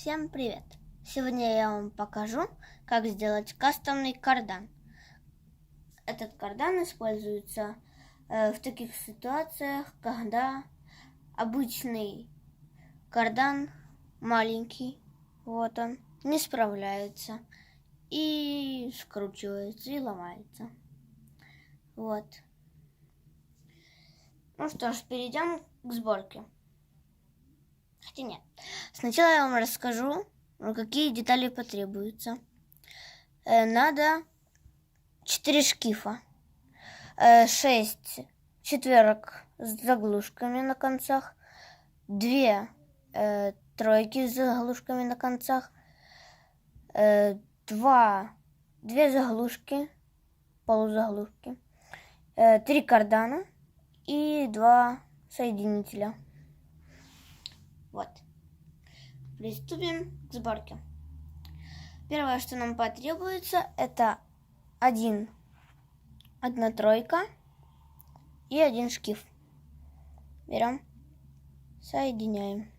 Всем привет! Сегодня я вам покажу, как сделать кастомный кардан. Этот кардан используется в таких ситуациях, когда обычный кардан маленький, вот он, не справляется и скручивается и ломается. Вот. Ну что ж, перейдем к сборке. Хотя нет. Сначала я вам расскажу, какие детали потребуются. Надо 4 шкифа, 6 четверок с заглушками на концах, 2 тройки с заглушками на концах, 2 заглушки, полузаглушки, 3 кардана и 2 соединителя. Вот. Приступим к сборке. Первое, что нам потребуется, это одна тройка и 1 шкив. Берем, соединяем.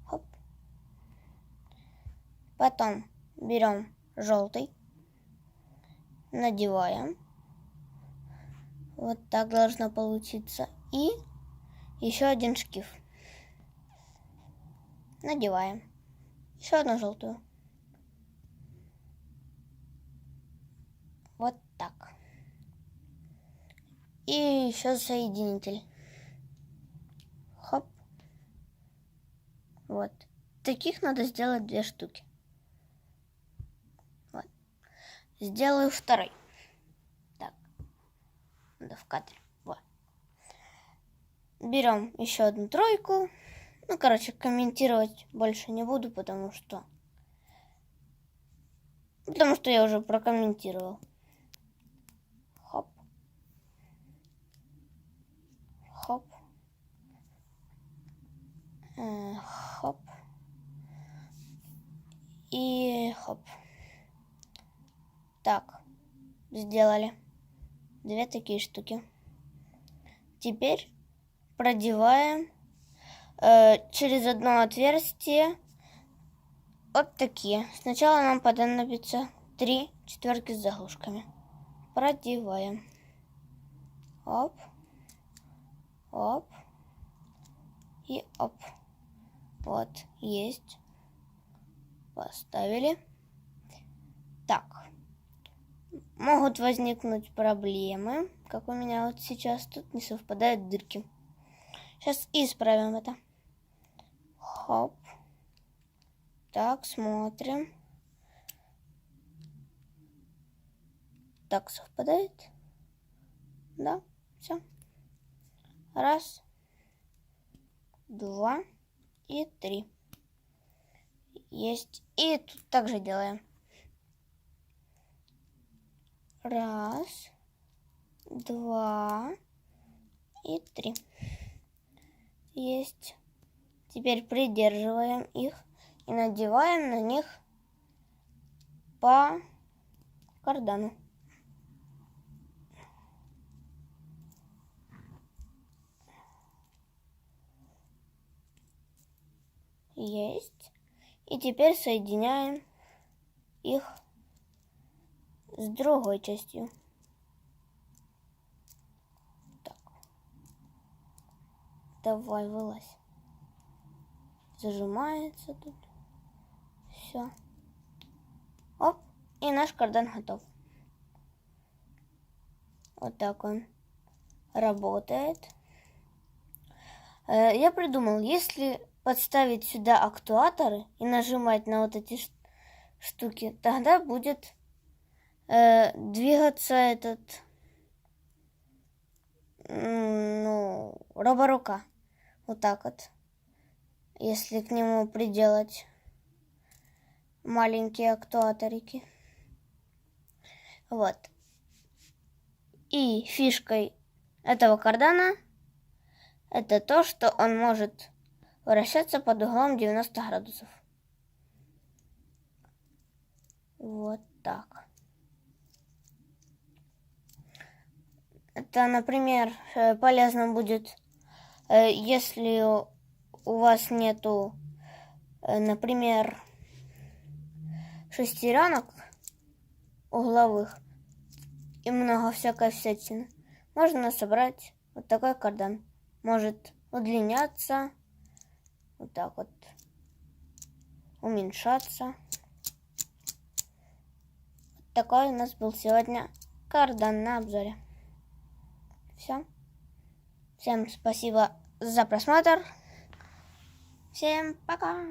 Хоп. Потом берем желтый, надеваем. Вот так должно получиться. И еще 1 шкив. Надеваем. Еще одну желтую. Вот так. И еще соединитель. Хоп. Вот. Таких надо сделать 2 штуки. Вот. Сделаю второй. Так. Надо в кадре. Вот. Берем еще одну тройку. Ну, короче, комментировать больше не буду, потому что я уже прокомментировал. Хоп. Хоп. Хоп. И хоп. Так. Сделали 2 такие штуки. Теперь продеваем через одно отверстие вот такие. Сначала нам понадобится 3 четверки с заглушками. Продеваем. Оп. Оп. И оп. Вот, есть. Поставили. Так. Могут возникнуть проблемы, как у меня вот сейчас. Тут не совпадают дырки. Сейчас исправим это. Хоп. Так, смотрим. Так, совпадает? Да, все. 1, 2 и 3. Есть. И тут также делаем. 1, 2 и 3. Есть. Теперь придерживаем их и надеваем на них по кардану. Есть. И теперь соединяем их с другой частью. Так. Давай, вылазь. Зажимается тут. Все. Оп. И наш кардан готов. Вот так он работает. Я придумал, если подставить сюда актуаторы и нажимать на вот эти штуки, тогда будет двигаться этот роборука. Вот так вот. Если к нему приделать маленькие актуаторики. Вот. И фишкой этого кардана это то, что он может вращаться под углом 90 градусов. Вот так. Это, например, полезно будет, если у вас нету например, шестеренок угловых и много всякой всячины, можно собрать вот такой кардан. Может удлиняться, вот так вот, уменьшаться. Вот такой у нас был сегодня кардан на обзоре. Все. Всем спасибо за просмотр. Всем пока.